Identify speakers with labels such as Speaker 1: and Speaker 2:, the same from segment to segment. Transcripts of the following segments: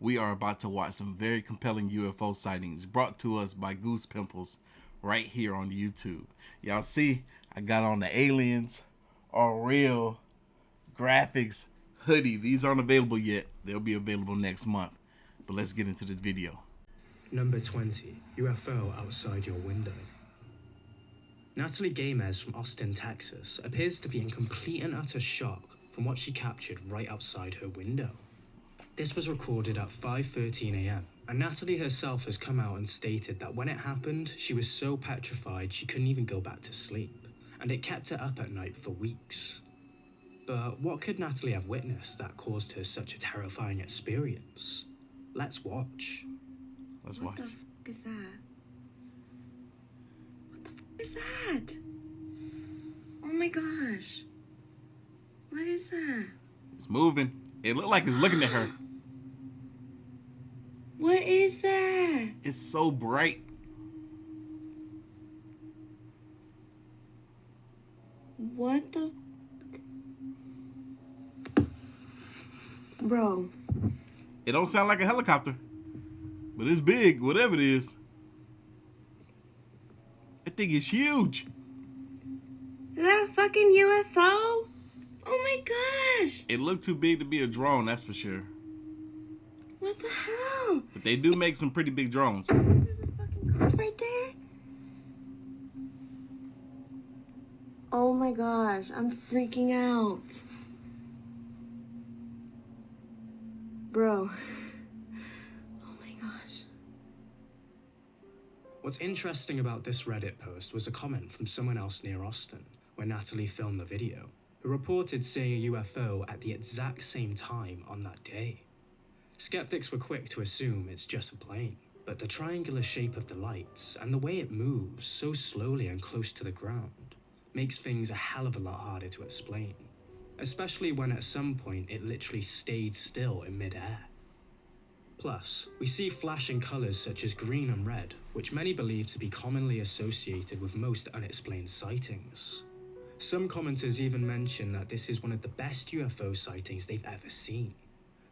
Speaker 1: We are about to watch some very compelling UFO sightings brought to us by Goose Pimples right here on YouTube. Y'all see, I got on the aliens, Oreo graphics hoodie. These aren't available yet. They'll be available next month. But let's get into this video.
Speaker 2: Number 20, UFO outside your window. Natalie Gamez from Austin, Texas, appears to be in complete and utter shock from what she captured right outside her window. This was recorded at 5:13 a.m, and Natalie herself has come out and stated that when it happened, she was so petrified she couldn't even go back to sleep, and it kept her up at night for weeks. But what could Natalie have witnessed that caused her such a terrifying experience? Let's watch.
Speaker 1: Let's watch.
Speaker 3: What the fuck is that? What the fuck is that? Oh my gosh. What is that?
Speaker 1: It's moving. It looked like it's looking at her.
Speaker 3: What is that?
Speaker 1: It's so bright.
Speaker 3: What the fuck? Bro.
Speaker 1: It don't sound like a helicopter, but it's big, whatever it is. That thing is huge.
Speaker 3: Is that a fucking UFO? Oh my gosh.
Speaker 1: It looked too big to be a drone, that's for sure.
Speaker 3: What the hell?
Speaker 1: But they do make some pretty big drones.
Speaker 3: There's a fucking car right there. Oh my gosh, I'm freaking out. Bro. Oh my gosh.
Speaker 2: What's interesting about this Reddit post was a comment from someone else near Austin, where Natalie filmed the video, who reported seeing a UFO at the exact same time on that day. Skeptics were quick to assume it's just a plane, but the triangular shape of the lights and the way it moves so slowly and close to the ground makes things a hell of a lot harder to explain, especially when at some point it literally stayed still in mid-air. Plus, we see flashing colours such as green and red, which many believe to be commonly associated with most unexplained sightings. Some commenters even mention that this is one of the best UFO sightings they've ever seen.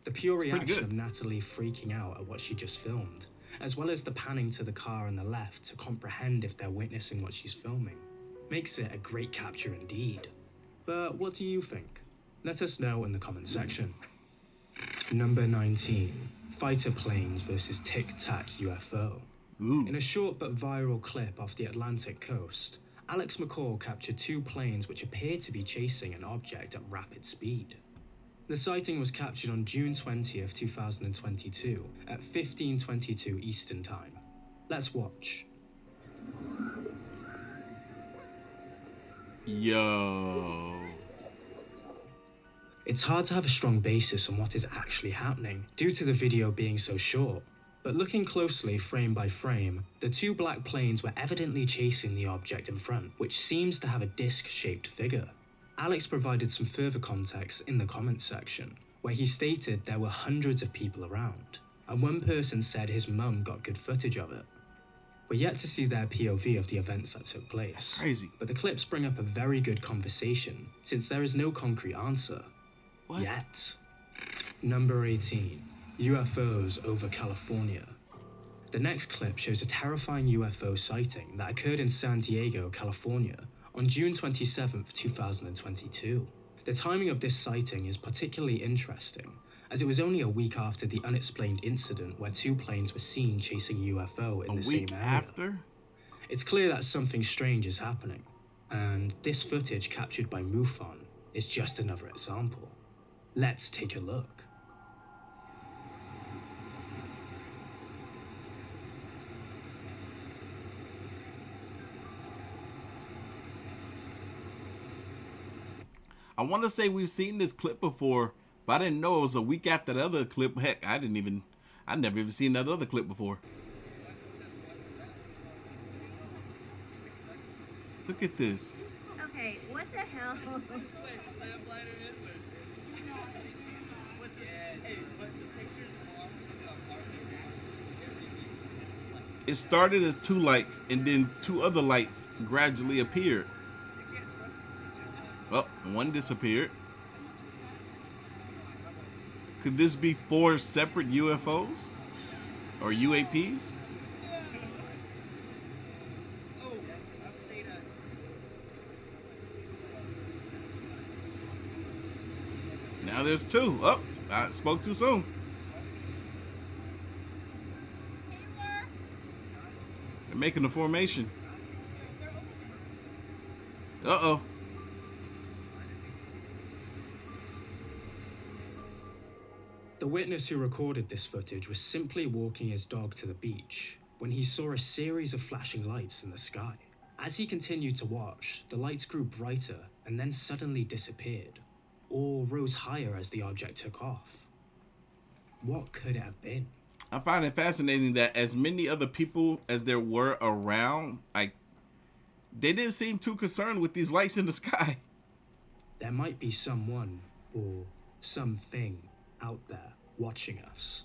Speaker 2: The pure reaction of Natalie freaking out at what she just filmed, as well as the panning to the car on the left to comprehend if they're witnessing what she's filming, makes it a great capture indeed. But what do you think? Let us know in the comment section. Number 19, fighter planes versus Tic Tac UFO. In a short but viral clip off the Atlantic coast, Alex McCall captured two planes which appeared to be chasing an object at rapid speed. The sighting was captured on June 20th, 2022 at 15:22 Eastern Time. Let's watch.
Speaker 1: Yo.
Speaker 2: It's hard to have a strong basis on what is actually happening due to the video being so short, but looking closely frame by frame, the two black planes were evidently chasing the object in front, which seems to have a disc-shaped figure. Alex provided some further context in the comments section, where he stated there were hundreds of people around, and one person said his mum got good footage of it. We're yet to see their POV of the events that took place.
Speaker 1: That's crazy.
Speaker 2: But the clips bring up a very good conversation, since there is no concrete answer.
Speaker 1: What?
Speaker 2: Yet. Number 18, UFOs over California. The next clip shows a terrifying UFO sighting that occurred in San Diego, California, on June 27th, 2022. The timing of this sighting is particularly interesting, as it was only a week after the unexplained incident where two planes were seen chasing a UFO in the same area.
Speaker 1: After?
Speaker 2: It's clear that something strange is happening, and this footage captured by MUFON is just another example. Let's take a look.
Speaker 1: I want to say we've seen this clip before, but I didn't know it was a week after the other clip. Heck, I'd never even seen that other clip before. Look at this.
Speaker 3: Okay, what the hell?
Speaker 1: It started as two lights, and then two other lights gradually appeared. Well, one disappeared. Could this be 4 separate UFOs? Or UAPs? Now there's 2. Oh, I spoke too soon. They're making the formation. Uh-oh.
Speaker 2: The witness who recorded this footage was simply walking his dog to the beach when he saw a series of flashing lights in the sky. As he continued to watch, the lights grew brighter and then suddenly disappeared, or rose higher as the object took off. What could it have been?
Speaker 1: I find it fascinating that as many other people as there were around, they didn't seem too concerned with these lights in the sky.
Speaker 2: There might be someone or something out there watching us.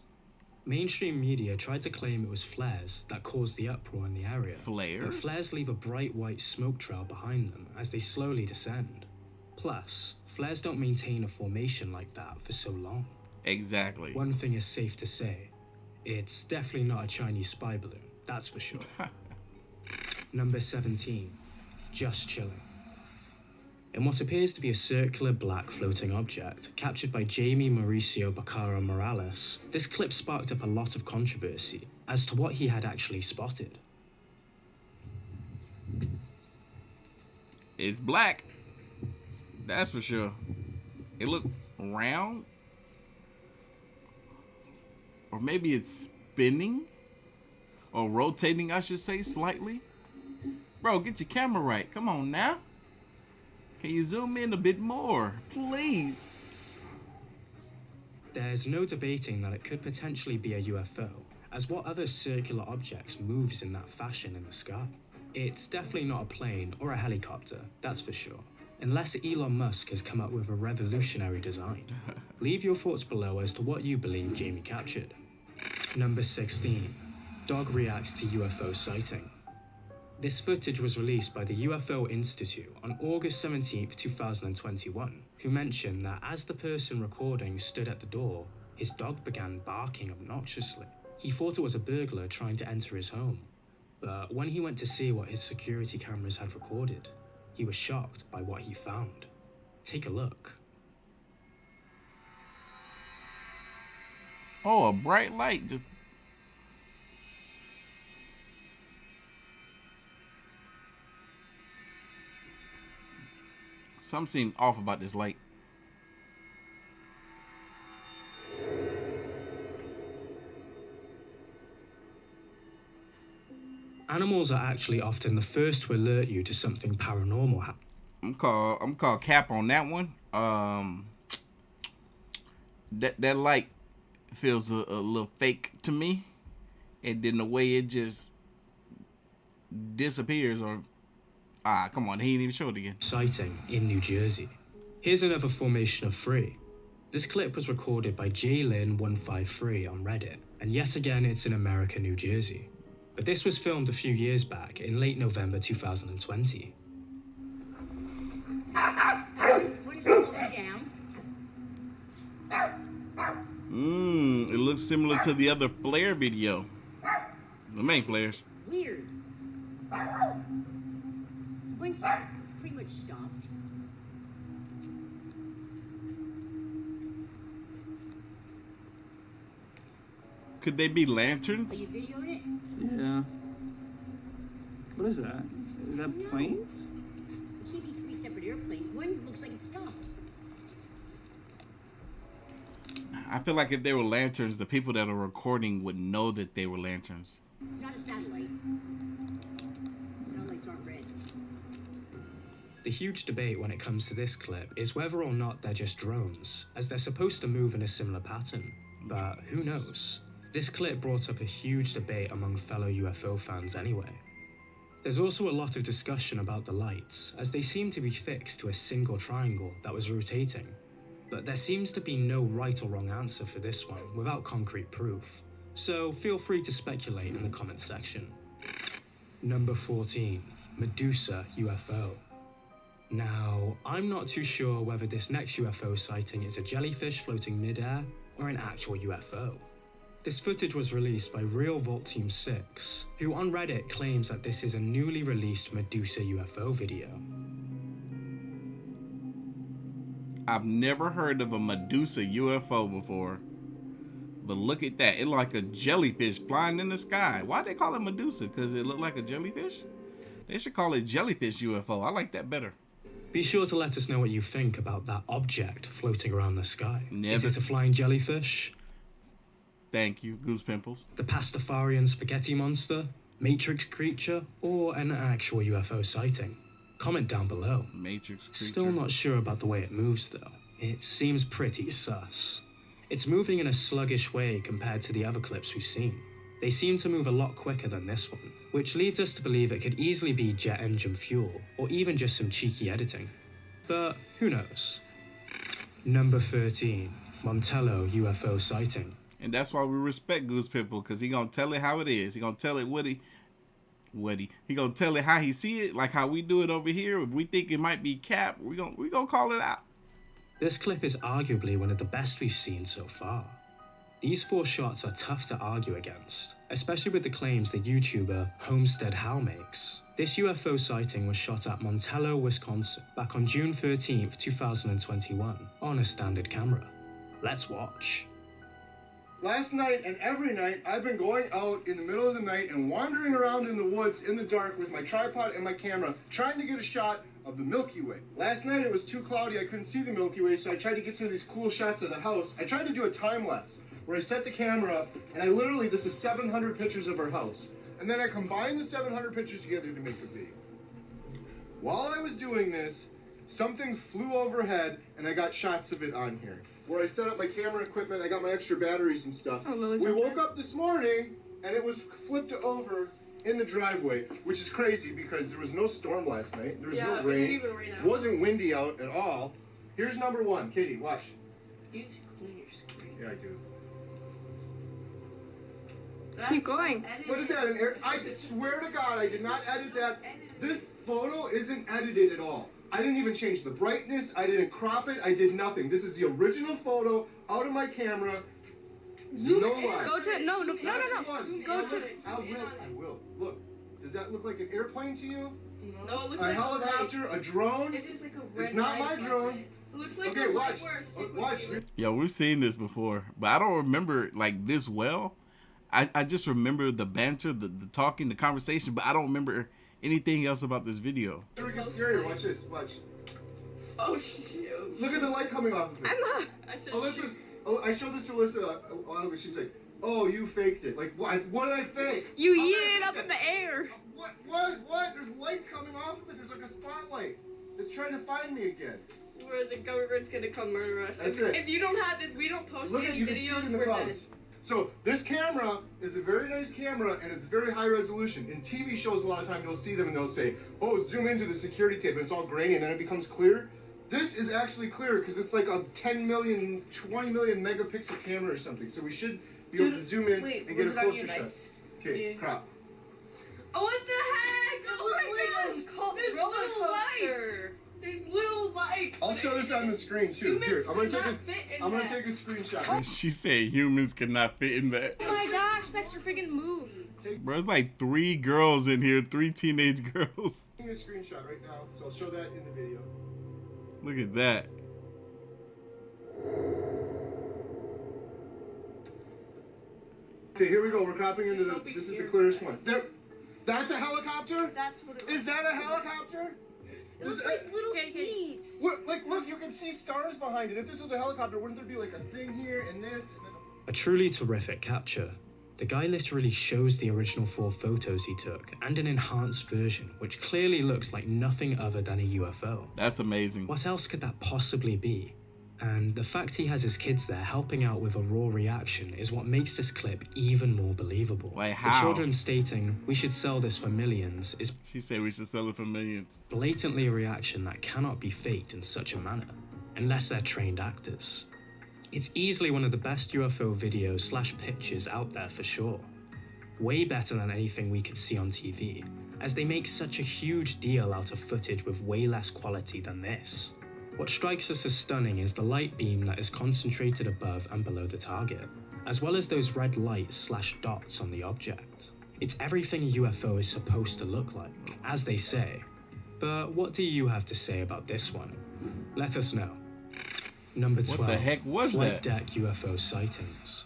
Speaker 2: Mainstream media tried to claim it was flares that caused the uproar in the area.
Speaker 1: Flares?
Speaker 2: But flares leave a bright white smoke trail behind them as they slowly descend. Plus, flares don't maintain a formation like that for so long.
Speaker 1: Exactly.
Speaker 2: One thing is safe to say, it's definitely not a Chinese spy balloon, that's for sure. Number 17, just chilling. In what appears to be a circular black floating object, captured by Jamie Mauricio Bacara Morales, this clip sparked up a lot of controversy as to what he had actually spotted.
Speaker 1: It's black. That's for sure. It looked round. Or maybe it's spinning. Or rotating, I should say, slightly. Bro, get your camera right. Come on now. Can you zoom in a bit more, please?
Speaker 2: There's no debating that it could potentially be a UFO, as what other circular objects moves in that fashion in the sky? It's definitely not a plane or a helicopter, that's for sure. Unless Elon Musk has come up with a revolutionary design. Leave your thoughts below as to what you believe Jamie captured. Number 16. Dog reacts to UFO sighting. This footage was released by the UFO Institute on August 17, 2021, who mentioned that as the person recording stood at the door, his dog began barking obnoxiously. He thought it was a burglar trying to enter his home, but when he went to see what his security cameras had recorded, he was shocked by what he found. Take a look.
Speaker 1: Oh, a bright light just... Something seemed off about this light.
Speaker 2: Animals are actually often the first to alert you to something paranormal happening.
Speaker 1: I'm called Cap on that one. That light feels a little fake to me, and then the way it just disappears, or come on, he didn't even show it again.
Speaker 2: Sighting in New Jersey. Here's another formation of 3. This clip was recorded by JLyn153 on Reddit, and yet again it's in America, New Jersey. But this was filmed a few years back in late November 2020.
Speaker 1: It looks similar to the other flare video. The main flares.
Speaker 3: Weird. Once pretty much stopped.
Speaker 1: Could they be
Speaker 3: Are you
Speaker 1: lanterns?
Speaker 3: videoing it?
Speaker 4: Yeah. What is that? Is that
Speaker 3: No.
Speaker 4: planes?
Speaker 3: It can't be 3 separate airplanes. One looks like it stopped.
Speaker 1: I feel like if they were lanterns, the people that are recording would know that they were lanterns.
Speaker 3: It's not a satellite. Satellites aren't red.
Speaker 2: The huge debate when it comes to this clip is whether or not they're just drones, as they're supposed to move in a similar pattern. But who knows? This clip brought up a huge debate among fellow UFO fans anyway. There's also a lot of discussion about the lights, as they seem to be fixed to a single triangle that was rotating. But there seems to be no right or wrong answer for this one without concrete proof. So feel free to speculate in the comments section. Number 14. Medusa UFO. Now, I'm not too sure whether this next UFO sighting is a jellyfish floating mid-air, or an actual UFO. This footage was released by Real Vault Team 6, who on Reddit claims that this is a newly released Medusa UFO video.
Speaker 1: I've never heard of a Medusa UFO before. But look at that. It's like a jellyfish flying in the sky. Why they call it Medusa? Because it looked like a jellyfish? They should call it jellyfish UFO. I like that better.
Speaker 2: Be sure to let us know what you think about that object floating around the sky.
Speaker 1: Never.
Speaker 2: Is it a flying jellyfish?
Speaker 1: Thank you, Goose Pimples.
Speaker 2: The Pastafarian spaghetti monster? Matrix creature? Or an actual UFO sighting? Comment down below.
Speaker 1: Matrix creature.
Speaker 2: Still not sure about the way it moves though. It seems pretty sus. It's moving in a sluggish way compared to the other clips we've seen. They seem to move a lot quicker than this one, which leads us to believe it could easily be jet engine fuel, or even just some cheeky editing. But who knows? Number 13, Montello UFO sighting.
Speaker 1: And that's why we respect Goose Pimple, because he gonna tell it how it is. He gonna tell it he gonna tell it how he see it, like how we do it over here. If we think it might be cap, we gonna call it out.
Speaker 2: This clip is arguably one of the best we've seen so far. These 4 shots are tough to argue against, especially with the claims the YouTuber Homestead How makes. This UFO sighting was shot at Montello, Wisconsin, back on June 13th, 2021, on a standard camera. Let's watch.
Speaker 5: Last night and every night, I've been going out in the middle of the night and wandering around in the woods in the dark with my tripod and my camera, trying to get a shot of the Milky Way. Last night it was too cloudy, I couldn't see the Milky Way, so I tried to get some of these cool shots of the house. I tried to do a time lapse where I set the camera up and I literally, this is 700 pictures of our house. And then I combined the 700 pictures together to make a video. While I was doing this, something flew overhead and I got shots of it on here. Where I set up my camera equipment, I got my extra batteries and stuff. We woke up this morning and it was flipped over in the driveway, which is crazy because there was no storm last night. There was no rain.
Speaker 3: It didn't even rain out.
Speaker 5: It wasn't windy out at all. Here's number 1. Katie, watch.
Speaker 3: You need to clean your screen.
Speaker 5: Yeah, I do.
Speaker 3: Keep going.
Speaker 5: What is that? An air? I swear to God, I did not edit that. This photo isn't edited at all. I didn't even change the brightness. I didn't crop it. I did nothing. This is the original photo out of my camera.
Speaker 3: Zoom
Speaker 5: no
Speaker 3: in.
Speaker 5: lie.
Speaker 3: Go to no.
Speaker 5: That's the one.
Speaker 3: Go to.
Speaker 5: I will. Look. Does that look like an airplane to you?
Speaker 3: No, it looks
Speaker 5: A
Speaker 3: like
Speaker 5: helicopter? A drone?
Speaker 3: It is like a red
Speaker 5: It's not my
Speaker 3: light.
Speaker 5: drone.
Speaker 3: It looks like
Speaker 5: Okay,
Speaker 3: a
Speaker 5: watch.
Speaker 3: light where a sequence
Speaker 5: Watch.
Speaker 3: is.
Speaker 1: Yeah, we've seen this before, but I don't remember like this well. I just remember the banter, the talking, the conversation, but I don't remember anything else about this video.
Speaker 5: It gets scarier. Watch this. Watch.
Speaker 3: Oh shoot.
Speaker 5: Look at the light coming off of it.
Speaker 3: I'm not. I said shoot.
Speaker 5: I showed this to Alyssa a while ago. She's like, "Oh, you faked it. Like, what did I fake?
Speaker 3: You
Speaker 5: How did
Speaker 3: yeeted
Speaker 5: I
Speaker 3: it up
Speaker 5: fake
Speaker 3: in the air.
Speaker 5: What? There's lights coming off of it. There's like a spotlight. It's trying to find me again.
Speaker 3: Where the government's gonna come murder us.
Speaker 5: That's
Speaker 3: if
Speaker 5: it.
Speaker 3: you don't have it, we don't post
Speaker 5: Look at
Speaker 3: any
Speaker 5: you can see it
Speaker 3: videos.
Speaker 5: in the
Speaker 3: We're dead.
Speaker 5: clouds. So this camera is a very nice camera and it's very high resolution. In TV shows, a lot of time you'll see them and they'll say, "Oh, zoom into the security tape," and it's all grainy and then it becomes clear. This is actually clear because it's like a 10 million, 20 million megapixel camera or something. So we should be able to zoom in and get a closer shot. Okay, crop.
Speaker 3: Oh, what the heck? Oh my gosh! There's little lights. There's little lights.
Speaker 5: I'll show this on the screen too. Here,
Speaker 3: Humans
Speaker 5: I'm gonna
Speaker 3: cannot fit in
Speaker 5: I'm gonna
Speaker 3: that.
Speaker 5: take a screenshot.
Speaker 1: She said humans cannot fit in that.
Speaker 3: Oh my gosh, Baxter freaking move.
Speaker 1: Bro, it's like 3 girls in here, 3 teenage girls.
Speaker 5: I'm taking a screenshot right now, so I'll show that in the video.
Speaker 1: Look at that.
Speaker 5: Okay, here we go. We're cropping into
Speaker 3: Please
Speaker 5: the.
Speaker 3: don't be
Speaker 5: This is the
Speaker 3: scared.
Speaker 5: clearest one. There. That's a helicopter.
Speaker 3: That's what it
Speaker 5: Is that a helicopter?
Speaker 3: It looks like little seeds.
Speaker 5: Look, you can see stars behind it. If this was a helicopter, wouldn't there be like a thing here and this and then?
Speaker 2: A truly terrific capture. The guy literally shows the original 4 photos he took and an enhanced version, which clearly looks like nothing other than a UFO.
Speaker 1: That's amazing.
Speaker 2: What else could that possibly be? And the fact he has his kids there helping out with a raw reaction is what makes this clip even more believable.
Speaker 1: Like
Speaker 2: The
Speaker 1: how?
Speaker 2: children stating, "We should sell this for millions" is
Speaker 1: She said we should sell it for millions.
Speaker 2: blatantly a reaction that cannot be faked in such a manner, unless they're trained actors. It's easily one of the best UFO videos / pictures out there for sure. Way better than anything we could see on TV, as they make such a huge deal out of footage with way less quality than this. What strikes us as stunning is the light beam that is concentrated above and below the target, as well as those red lights/dots on the object. It's everything a UFO is supposed to look like, as they say. But what do you have to say about this one? Let us know. Number 12.
Speaker 1: What the heck was
Speaker 2: Flight
Speaker 1: that?
Speaker 2: Deck UFO Sightings.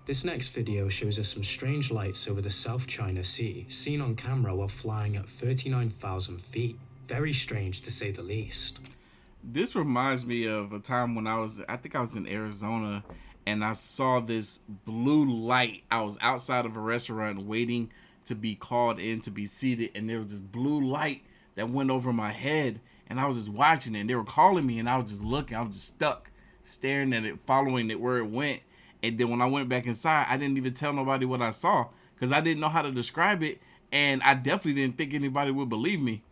Speaker 2: This next video shows us some strange lights over the South China Sea, seen on camera while flying at 39,000 feet. Very strange to say the least.
Speaker 1: This reminds me of a time when I think I was in Arizona, and I saw this blue light. I was outside of a restaurant waiting to be called in to be seated, and there was this blue light that went over my head, and I was just watching it, and they were calling me, and I was just looking. I was just stuck, staring at it, following it where it went. And then when I went back inside, I didn't even tell nobody what I saw because I didn't know how to describe it, and I definitely didn't think anybody would believe me.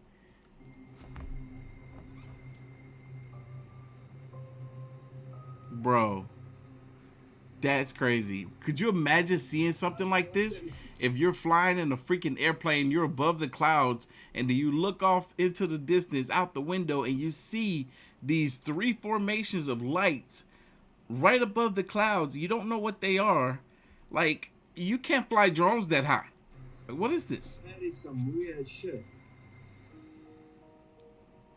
Speaker 1: Bro, that's crazy. Could you imagine seeing something like this? If you're flying in a freaking airplane, you're above the clouds, and then you look off into the distance out the window and you see these three formations of lights right above the clouds. You don't know what they are. Like, you can't fly drones that high. What is this?
Speaker 6: That is some weird shit.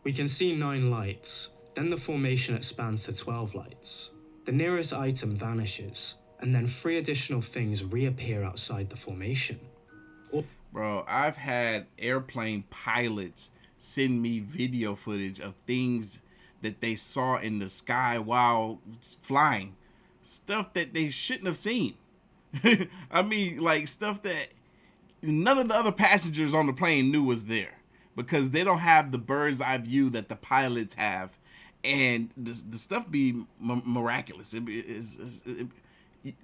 Speaker 2: We can see 9 lights, then the formation expands to 12 lights. The nearest item vanishes, and then 3 additional things reappear outside the formation.
Speaker 1: Bro, I've had airplane pilots send me video footage of things that they saw in the sky while flying. Stuff that they shouldn't have seen. I mean, like stuff that none of the other passengers on the plane knew was there, because they don't have the bird's eye view that the pilots have. And the stuff be miraculous.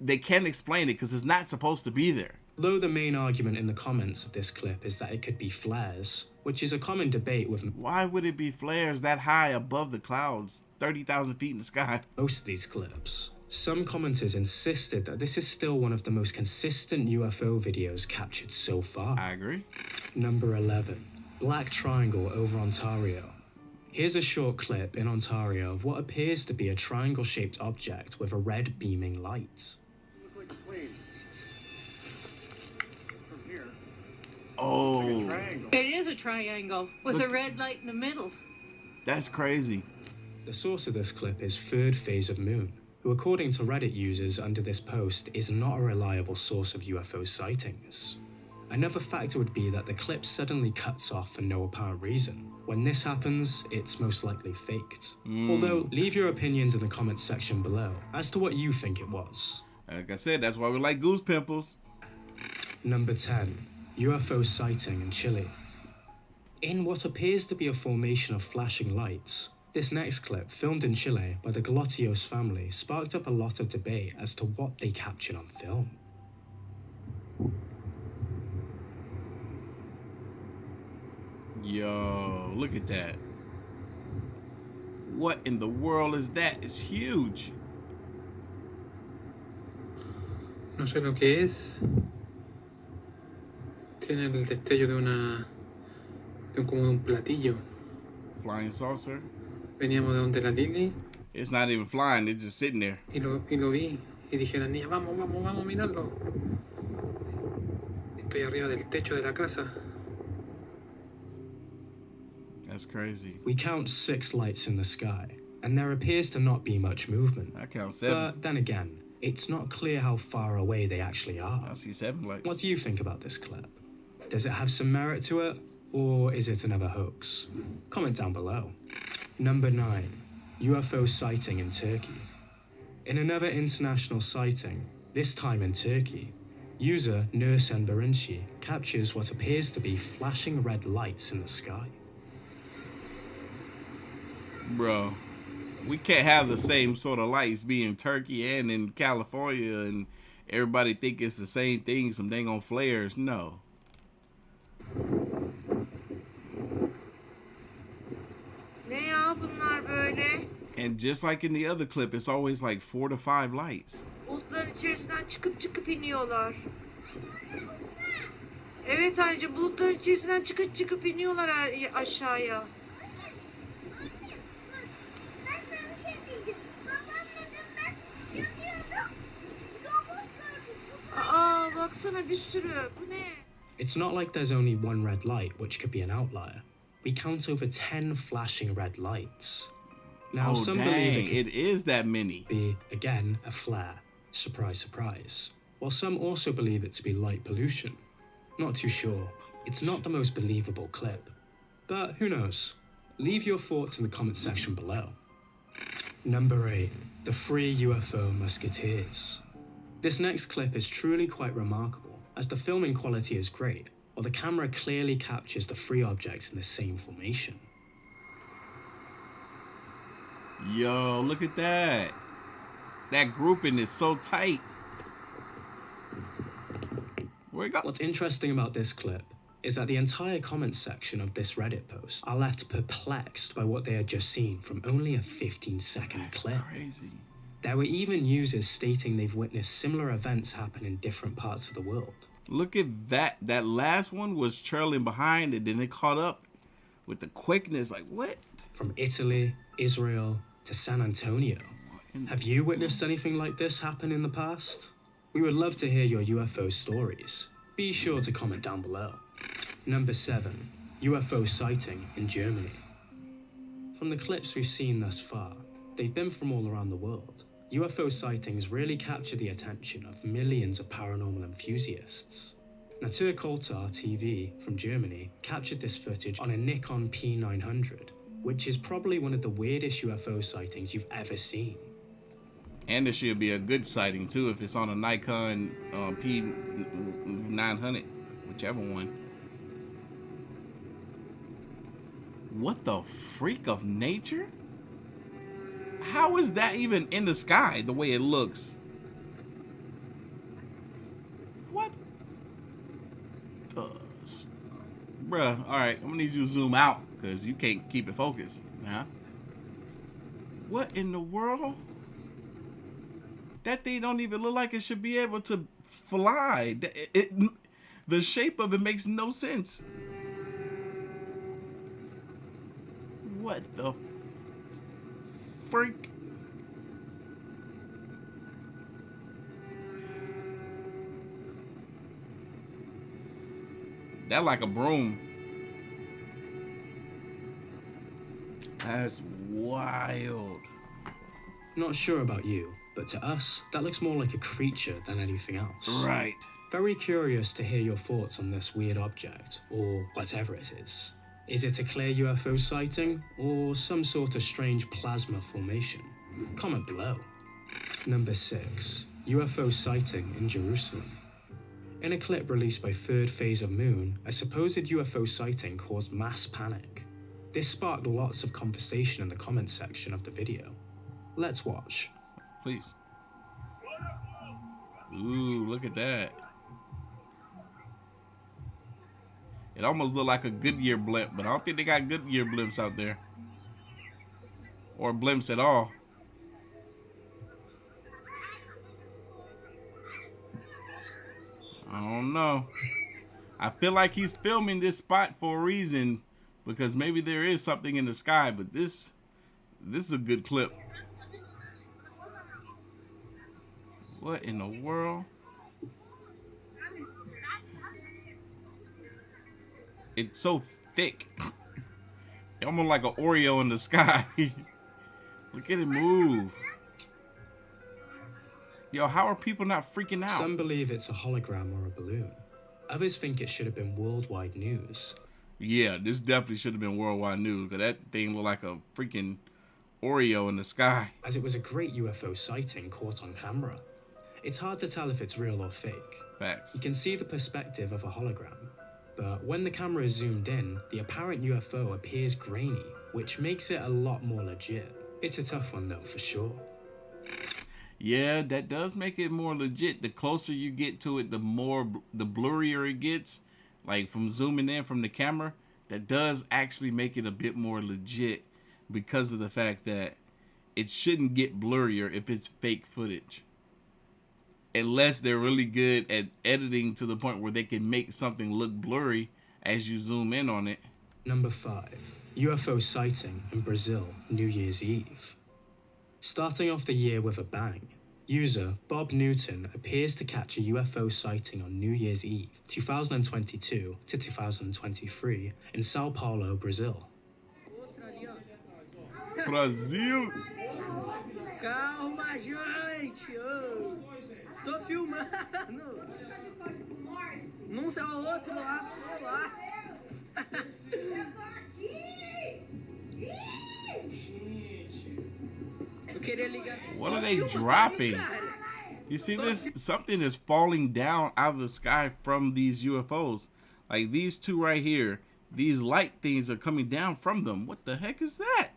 Speaker 1: They can't explain it because it's not supposed to be there.
Speaker 2: Though the main argument in the comments of this clip is that it could be flares, which is a common debate with
Speaker 1: Why would it be flares that high above the clouds, 30,000 feet in the sky?
Speaker 2: most of these clips. Some commenters insisted that this is still one of the most consistent UFO videos captured so far.
Speaker 1: I agree.
Speaker 2: Number 11. Black Triangle over Ontario. Here's a short clip in Ontario of what appears to be a triangle-shaped object with a red beaming light.
Speaker 5: Look like a plane. From here,
Speaker 1: Oh,
Speaker 5: like a triangle.
Speaker 7: It is a triangle with a red light in the middle.
Speaker 1: that's crazy.
Speaker 2: The source of this clip is Third Phase of Moon, who according to Reddit users under this post is not a reliable source of UFO sightings. Another factor would be that the clip suddenly cuts off for no apparent reason. When this happens, it's most likely faked. Although, leave your opinions in the comments section below as to what you think it was.
Speaker 1: Like I said, that's why we like goose pimples.
Speaker 2: Number 10. UFO sighting in Chile. In what appears to be a formation of flashing lights, this next clip, filmed in Chile by the Galatios family, sparked up a lot of debate as to what they captured on film.
Speaker 1: Yo, look at that. What in the world is that? It's huge.
Speaker 6: No sé lo que es. Tiene el destello como de un platillo.
Speaker 1: Flying saucer.
Speaker 6: Veníamos de donde la Lili
Speaker 1: It's not even flying, it's just sitting there.
Speaker 6: y lo vi. Y dije a la niña, vamos a mirarlo. Estoy arriba del techo de la casa.
Speaker 1: That's crazy.
Speaker 2: We count 6 lights in the sky, and there appears to not be much movement.
Speaker 1: I count 7.
Speaker 2: But then again, it's not clear how far away they actually are.
Speaker 1: I see 7 lights.
Speaker 2: What do you think about this clip? Does it have some merit to it, or is it another hoax? Comment down below. Number 9. UFO sighting in Turkey. In another international sighting, this time in Turkey, user Nursen Barinci captures what appears to be flashing red lights in the sky.
Speaker 1: Bro, we can't have the same sort of lights be in Turkey and in California and everybody think it's the same thing, some dang on flares. No.
Speaker 8: Ne ya bunlar böyle?
Speaker 1: And just like in the other clip, it's always like 4 to 5 lights.
Speaker 8: Bulutların içerisinden çıkıp iniyorlar. Evet anneciğim, bulutların içerisinden çıkıp iniyorlar aşağıya. baksana bir sürü. Bu ne?
Speaker 2: It's not like there's only one red light, which could be an outlier. We count over 10 flashing red lights. Now,
Speaker 1: Oh,
Speaker 2: some
Speaker 1: dang,
Speaker 2: believe
Speaker 1: it is that many.
Speaker 2: be, again, a flare. Surprise, surprise. While some also believe it to be light pollution. Not too sure. It's not the most believable clip. But who knows? Leave your thoughts in the comment section below. Number 8. The 3 UFO musketeers. This next clip is truly quite remarkable, as the filming quality is great, while the camera clearly captures the 3 objects in the same formation.
Speaker 1: Yo, look at that. That grouping is so tight. Where it go?
Speaker 2: What's interesting about this clip is that the entire comment section of this Reddit post are left perplexed by what they had just seen from only a 15-second
Speaker 1: That's
Speaker 2: clip.
Speaker 1: crazy.
Speaker 2: There were even users stating they've witnessed similar events happen in different parts of the world.
Speaker 1: Look at that. That last one was trailing behind and then it caught up with the quickness. Like, what?
Speaker 2: From Italy, Israel, to San Antonio. Have you witnessed anything like this happen in the past? We would love to hear your UFO stories. Be sure to comment down below. Number 7. UFO sighting in Germany. From the clips we've seen thus far, they've been from all around the world. UFO sightings really capture the attention of millions of paranormal enthusiasts. Naturkultur TV from Germany captured this footage on a Nikon P900, which is probably one of the weirdest UFO sightings you've ever seen.
Speaker 1: And it should be a good sighting too if it's on a Nikon P900, whichever one. What the freak of nature? How is that even in the sky the way it looks? What the... Bruh, alright, I'm gonna need you to zoom out because you can't keep it focused. Huh? What in the world? That thing don't even look like it should be able to fly. The shape of it makes no sense. What the freak? That like a broom. That's wild.
Speaker 2: Not sure about you, but to us, that looks more like a creature than anything else.
Speaker 1: Right.
Speaker 2: Very curious to hear your thoughts on this weird object, or whatever it is. Is it a clear UFO sighting, or some sort of strange plasma formation? Comment below. Number 6. UFO sighting in Jerusalem. In a clip released by Third Phase of Moon, a supposed UFO sighting caused mass panic. This sparked lots of conversation in the comments section of the video. Let's watch.
Speaker 1: Please. Ooh, look at that. It almost looked like a Goodyear blimp, but I don't think they got Goodyear blimps out there. Or blimps at all. I don't know. I feel like he's filming this spot for a reason, because maybe there is something in the sky, but this is a good clip. What in the world? It's so thick. Almost like an Oreo in the sky. Look at it move. Yo, how are people not freaking out?
Speaker 2: Some believe it's a hologram or a balloon. Others think it should have been worldwide news.
Speaker 1: Yeah, this definitely should have been worldwide news, because that thing looked like a freaking Oreo in the sky.
Speaker 2: As it was a great UFO sighting caught on camera. It's hard to tell if it's real or fake.
Speaker 1: Facts.
Speaker 2: You can see the perspective of a hologram, but when the camera is zoomed in, the apparent UFO appears grainy, which makes it a lot more legit. It's a tough one though, for sure.
Speaker 1: Yeah, that does make it more legit. The closer you get to it, the blurrier it gets. Like from zooming in from the camera, that does actually make it a bit more legit because of the fact that it shouldn't get blurrier if it's fake footage. Unless they're really good at editing to the point where they can make something look blurry as you zoom in on it.
Speaker 2: Number 5. UFO sighting in Brazil, New Year's Eve. Starting off the year with a bang, User Bob Newton appears to catch a UFO sighting on New Year's Eve, 2022 to 2023 in Sao Paulo, Brazil.
Speaker 1: Brasil.
Speaker 7: Calma, gente! Tô filmando! Não sei o outro lá, tô lá. Eu queria ligar.
Speaker 1: What are they dropping? You see this? Something is falling down out of the sky from these UFOs. Like these two right here. These light things are coming down from them. What the heck is that?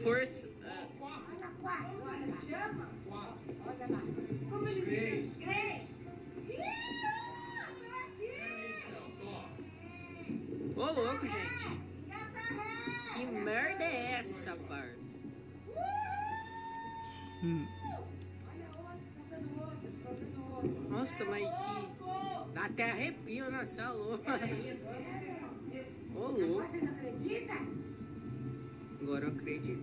Speaker 7: Força. Ô, louco, gente. Que merda é essa, parça? Nossa, mas que... Dá até arrepio nessa louca. Ô, louco. Vocês acreditam? Agora eu acredito.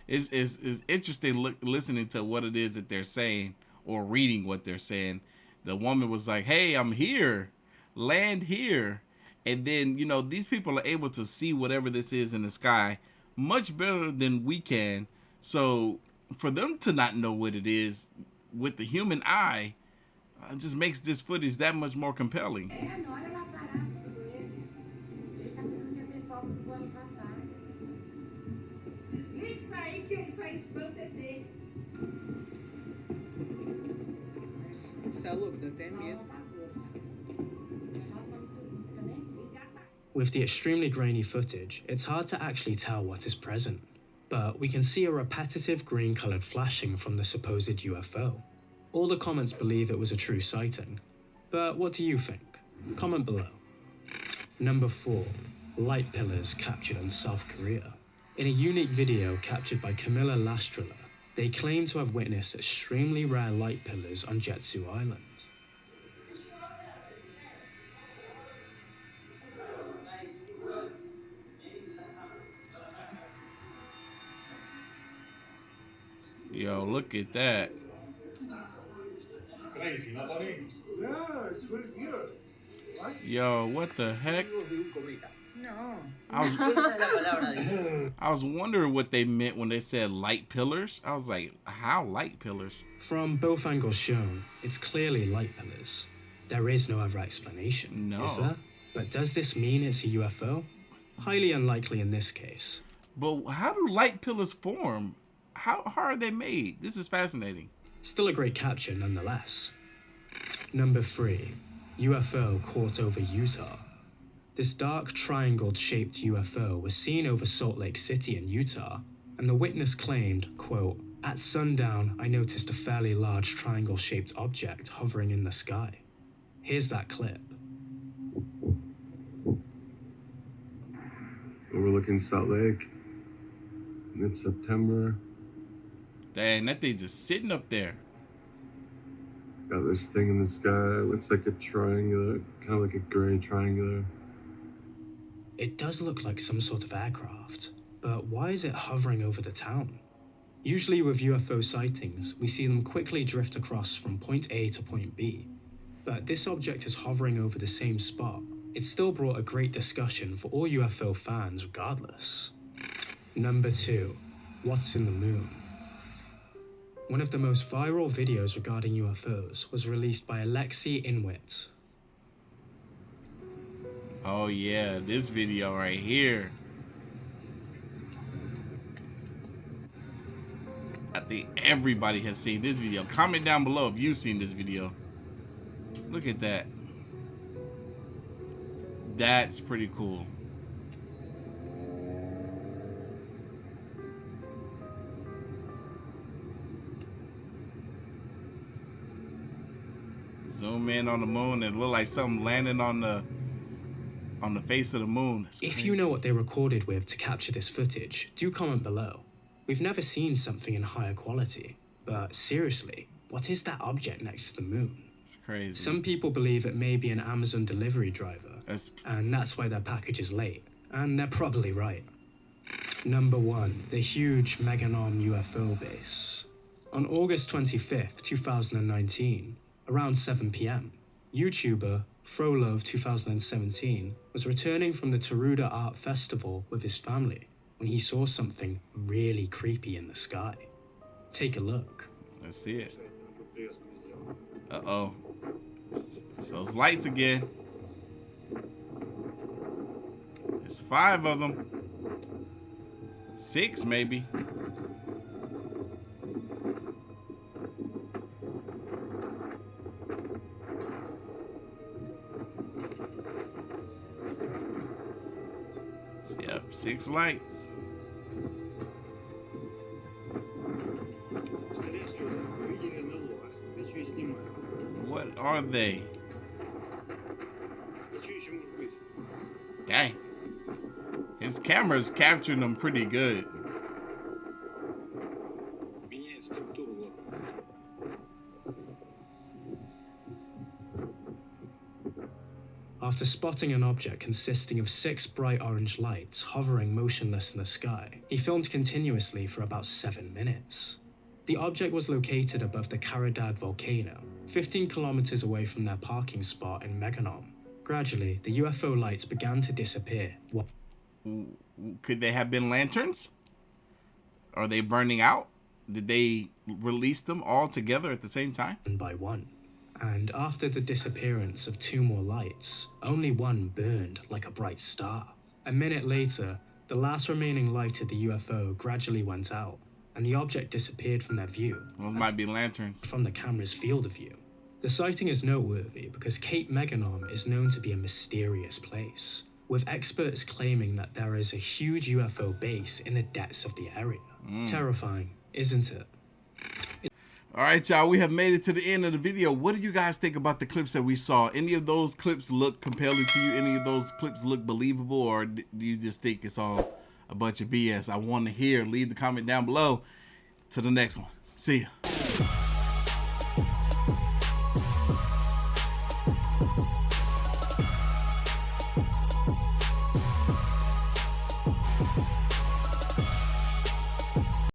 Speaker 1: It's interesting listening to what it is that they're saying or reading what they're saying. The woman was like, hey, I'm here. Land here. And then, you know, these people are able to see whatever this is in the sky much better than we can. So for them to not know what it is with the human eye, just makes this footage that much more compelling.
Speaker 7: Você é louco, dá até medo.
Speaker 2: With the extremely grainy footage, it's hard to actually tell what is present, but we can see a repetitive green-coloured flashing from the supposed UFO. All the comments believe it was a true sighting, but what do you think? Comment below. Number 4. Light pillars captured in South Korea. In a unique video captured by Camilla Lastrella, they claim to have witnessed extremely rare light pillars on Jeju Island.
Speaker 1: Yo, look at that.
Speaker 5: Crazy, not funny? Yeah, it's very weird.
Speaker 1: Yo, what the heck?
Speaker 7: No.
Speaker 1: I was wondering what they meant when they said light pillars. I was like, how light pillars?
Speaker 2: From both angles shown, it's clearly light pillars. There is no other explanation,
Speaker 1: No.
Speaker 2: is there? But does this mean it's a UFO? Highly unlikely in this case.
Speaker 1: But how do light pillars form? How are they made? This is fascinating.
Speaker 2: Still a great capture nonetheless. Number 3. UFO caught over Utah. This dark triangle-shaped UFO was seen over Salt Lake City in Utah, and the witness claimed, quote, "At sundown, I noticed a fairly large triangle-shaped object hovering in the sky." Here's that clip.
Speaker 9: Overlooking Salt Lake, mid-September.
Speaker 1: Dang, that thing just sitting up there.
Speaker 9: Got this thing in the sky. Looks like a triangular, kind of like a gray triangular.
Speaker 2: It does look like some sort of aircraft, but why is it hovering over the town? Usually with UFO sightings, we see them quickly drift across from point A to point B, but this object is hovering over the same spot. It still brought a great discussion for all UFO fans regardless. Number 2. What's in the moon? One of the most viral videos regarding UFOs was released by Alexei Inwit.
Speaker 1: Oh yeah, this video right here. I think everybody has seen this video. Comment down below if you've seen this video. Look at that. That's pretty cool. Zoom in on the moon and it look like something landing on the face of the moon. That's
Speaker 2: If
Speaker 1: crazy.
Speaker 2: you know what they recorded with to capture this footage, do comment below. We've never seen something in higher quality, but seriously, what is that object next to the moon?
Speaker 1: It's crazy.
Speaker 2: Some people believe it may be an Amazon delivery driver,
Speaker 1: That's
Speaker 2: and that's why their package is late, and they're probably right. Number 1. The huge Meganom UFO base. On August 25th, 2019, around 7 p.m., YouTuber Frolove2017 was returning from the Taruda Art Festival with his family when he saw something really creepy in the sky. Take a look.
Speaker 1: Let's see it. Uh-oh. It's those lights again. There's 5 of them. 6 maybe. Yep, 6 lights. What are they? Dang. His camera's capturing them pretty good.
Speaker 2: After spotting an object consisting of 6 bright orange lights hovering motionless in the sky, he filmed continuously for about 7 minutes. The object was located above the Caridad volcano, 15 kilometers away from their parking spot in Meganom. Gradually, the UFO lights began to disappear.
Speaker 1: Could they have been lanterns? Are they burning out? Did they release them all together at the same time?
Speaker 2: One by one. And after the disappearance of 2 more lights, only one burned like a bright star. A minute later, the last remaining light of the UFO gradually went out, and the object disappeared from their view.
Speaker 1: Those might be lanterns.
Speaker 2: From the camera's field of view. The sighting is noteworthy because Cape Meganom is known to be a mysterious place, with experts claiming that there is a huge UFO base in the depths of the area. Terrifying, isn't it?
Speaker 1: All right, y'all, we have made it to the end of the video. What do you guys think about the clips that we saw? Any of those clips look compelling to you? Any of those clips look believable, or do you just think it's all a bunch of BS? I want to hear. Leave the comment down below. To the next one. See ya.